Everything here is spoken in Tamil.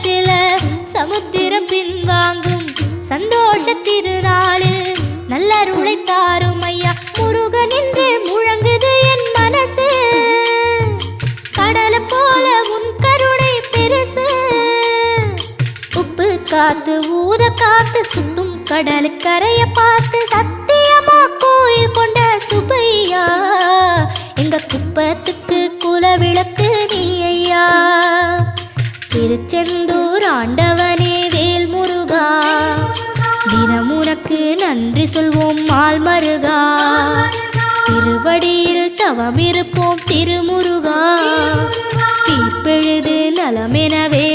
உள்ளத்தில சமுத்திரம் பின்வாங்கும் சந்தோஷ திருநாளில் நல்லருளை தாரும் ஐயா முருகன் என்று முழங்குது என் மனசு கடலை போல உன் கருணை பெருசு உப்பு காத்து ஊத காத்து சுத்தும் கடலுக்கரைய பார்த்து சத்தியமா கோயில் கொண்ட சுபையா எங்க குப்பத்துக்கு குலவிளக்கு நீ ஐயா திருச்செந்தூர் ஆண்டவனே வேல் முருகா தினம் உனக்கு நன்றி சொல்வோம் மால் மருகா திருவடியில் தவம் இருப்போம் திருமுருகா தீர்ப்பெழுது நலமெனவே